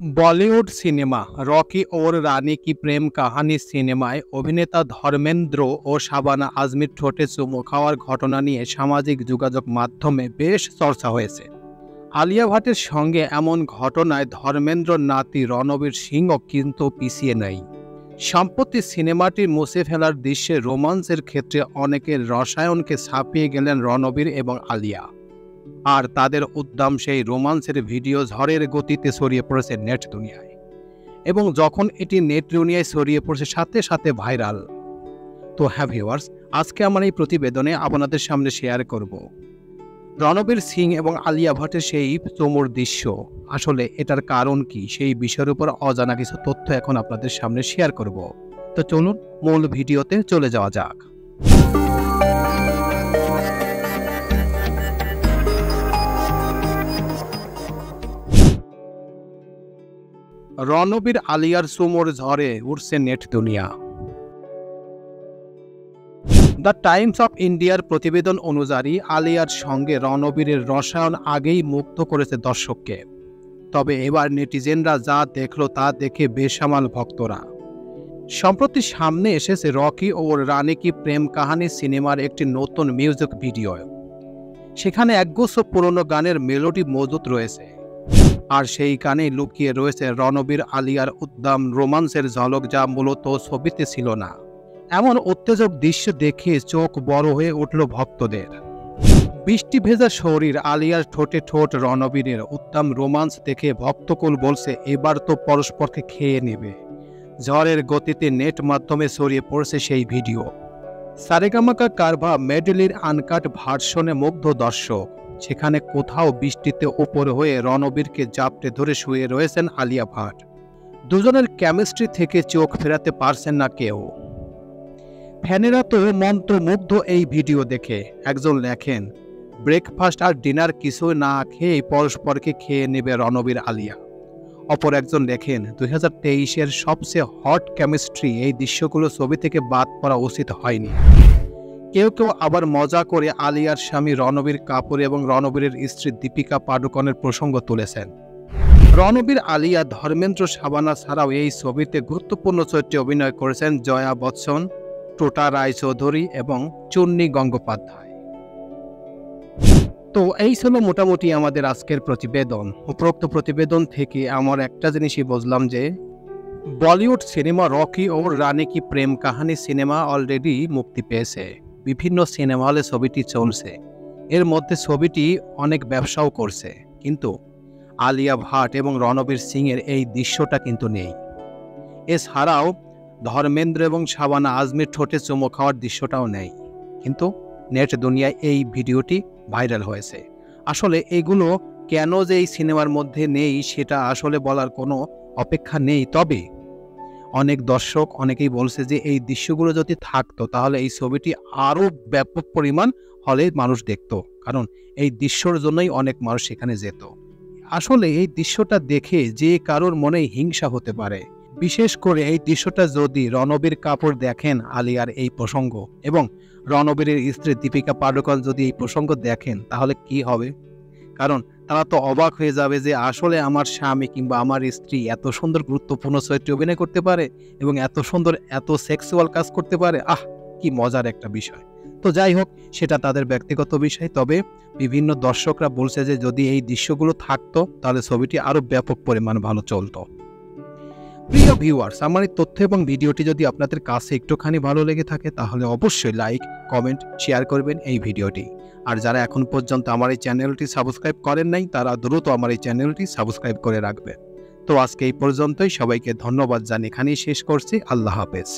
Bollywood cinema Rocky और रानी की प्रेम কাহিনী সিনেমায় অভিনেতা ধর্মেন্দ্র ও শাবানা আজমির ঠোঁটে চুমু খাওয়ার ঘটনা নিয়ে সামাজিক যোগাযোগ মাধ্যমে বেশ চর্চা হয়েছে। আলিয়া ভাটের সঙ্গে এমন ঘটনায় ধর্মেন্দ্রর নাতি রণবীর সিংহ কিন্তু পিছিয়ে নেই। সম্প্রতি সিনেমাটি মুছে ফেলার দৃশ্যে রোমান্সের ক্ষেত্রে অনেকের রসায়নকে ছাপিয়ে গেলেন রণবীর এবং আলিয়া। আর তাদের উদ্দাম সেই রোমান্সের ভিডিও ঝড়ের গতিতে ছড়িয়ে পড়েছে নেট দুনিয়ায়, এবং যখন এটি নেট দুনিয়ায় ছড়িয়ে পড়ছে সাথে সাথে ভাইরাল। তো হ্যাঁ ভিউয়ার্স, আজকে আমার এই প্রতিবেদনে আপনাদের সামনে শেয়ার করব রণবীর সিং এবং আলিয়া ভাটের সেই চমুর দৃশ্য। আসলে এটার কারণ কি, সেই বিষয়ের উপর অজানা কিছু তথ্য এখন আপনাদের সামনে শেয়ার করব। তো চলুন মূল ভিডিওতে চলে যাওয়া যাক। রণবীর আলিয়ার চুমুর ঝড়ে উঠছে নেট দুনিয়া। দ্য টাইমস অফ ইন্ডিয়ার প্রতিবেদন অনুযায়ী আলিয়ার সঙ্গে রণবীরের রসায়ন আগেই মুগ্ধ করেছে দর্শককে। তবে এবার নেটিজেনরা যা দেখলো তা দেখে বেসামাল ভক্তরা। সম্প্রতি সামনে এসেছে রকি ও রানী কি প্রেম কাহিনী সিনেমার একটি নতুন মিউজিক ভিডিও। সেখানে একগুচ্ছ পুরনো গানের মেলোডি মজুদ রয়েছে, আর সেই গানে লুকিয়ে রয়েছে রণবীর আলিয়ার উদ্দাম রোমান্সের ঝলক, যা মূলত ছবিতে ছিল না। এমন উত্তেজক দৃশ্য দেখে চোখ বড় হয়ে উঠল ভক্তদের। বৃষ্টি ভেজা শরীর, আলিয়ার ঠোঁটে ঠোঁট, রণবীরের উদ্দাম রোমান্স দেখে ভক্তকুল বলছে এবার তো পরস্পরকে খেয়ে নেবে। ঝড়ের গতিতে নেট মাধ্যমে ছড়িয়ে পড়ছে সেই ভিডিও। সারেগামাকা কারভা মেডেলির আনকাট ভার্সনে মুগ্ধ দর্শক। সেখানে কোথাও বৃষ্টিতে উপর হয়ে রণবীরকে জাপটে ধরে শুয়ে রয়েছেন আলিয়া ভাট। দুজনের কেমিস্ট্রি থেকে চোখ ফেরাতে পারছেন না কেউ। ফ্যানেরা তো মন্ত্রমুগ্ধ এই ভিডিও দেখে। একজন লেখেন, ব্রেকফাস্ট আর ডিনার কিছু না খেয়ে পরস্পরকে খেয়ে নেবে রণবীর আলিয়া। অপর একজন লেখেন, 2023-এর সবচেয়ে হট কেমিস্ট্রি, এই দৃশ্যগুলো ছবি থেকে বাদ পড়া উচিত হয়নি। কেউ কেউ আবার মজা করে আলিয়ার স্বামী রণবীর কাপুর এবং রণবীরের স্ত্রী দীপিকা পাডুকোনের প্রসঙ্গ তুলেছেন। রণবীর আলিয়া, ধর্মেন্দ্র, শাবানা ছাড়াও এই ছবিতে গুরুত্বপূর্ণ চরিত্রে অভিনয় করেছেন জয়া বচ্চন, টোটা রায়চৌধুরী এবং চুন্নি গঙ্গোপাধ্যায়। তো এই ছিল মোটামুটি আমাদের আজকের প্রতিবেদন। উপরোক্ত প্রতিবেদন থেকে আমার একটা জিনিসই বুঝলাম যে বলিউড সিনেমা রকি ও রানী কি প্রেম কাহিনী সিনেমা অলরেডি মুক্তি পেয়েছে। বিভিন্ন সিনেমা হলে ছবিটি চলছে। এর মধ্যে ছবিটি অনেক ব্যবসাও করছে, কিন্তু আলিয়া ভাট এবং রণবীর সিংয়ের এই দৃশ্যটা কিন্তু নেই। এছাড়াও ধর্মেন্দ্র এবং শাবানা আজমির ঠোঁটে চুমু খাওয়ার দৃশ্যটাও নেই, কিন্তু নেট দুনিয়ায় এই ভিডিওটি ভাইরাল হয়েছে। আসলে এগুলো কেন যে এই সিনেমার মধ্যে নেই সেটা আসলে বলার কোনো অপেক্ষা নেই। তবে অনেক দর্শক অনেকেই বলছে যে এই দৃশ্যগুলো যদি থাকতো তাহলে এই ছবিটি আরও ব্যাপক পরিমাণ হলে মানুষ দেখত, কারণ এই দৃশ্যর জন্যই অনেক মানুষ সেখানে যেত। আসলে এই দৃশ্যটা দেখে যে কারোর মনে হিংসা হতে পারে, বিশেষ করে এই দৃশ্যটা যদি রণবীর কাপুর দেখেন আলিয়ার এই প্রসঙ্গ, এবং রণবীরের স্ত্রী দীপিকা পাডুকোন যদি এই প্রসঙ্গ দেখেন, তাহলে কি হবে? কারণ তারা তো অবাক হয়ে যাবে যে আসলে আমার স্বামী কিংবা আমার স্ত্রী এত সুন্দর গুরুত্বপূর্ণ চরিত্রে অভিনয় করতে পারে এবং এত সুন্দর এত সেক্সুয়াল কাজ করতে পারে। কি মজার একটা বিষয়। তো যাই হোক, সেটা তাদের ব্যক্তিগত বিষয়। তবে বিভিন্ন দর্শকরা বলছে যে যদি এই দৃশ্যগুলো থাকতো তাহলে ছবিটি আরো ব্যাপক পরিমাণ ভালো চলতো। প্রিয় ভিউয়ার্স, আমার এই তথ্য এবং ভিডিওটি যদি আপনাদের কাছে একটুখানি ভালো লেগে থাকে তাহলে অবশ্যই লাইক, কমেন্ট, শেয়ার করবেন এই ভিডিওটি। আর যারা এখন পর্যন্ত আমার এই চ্যানেলটি সাবস্ক্রাইব করেন নাই তারা দ্রুত আমার এই চ্যানেলটি সাবস্ক্রাইব করে রাখবেন। তো আজকে এই পর্যন্তই। সবাইকে ধন্যবাদ জানিয়ে এখানেই শেষ করছি। আল্লাহ হাফেজ।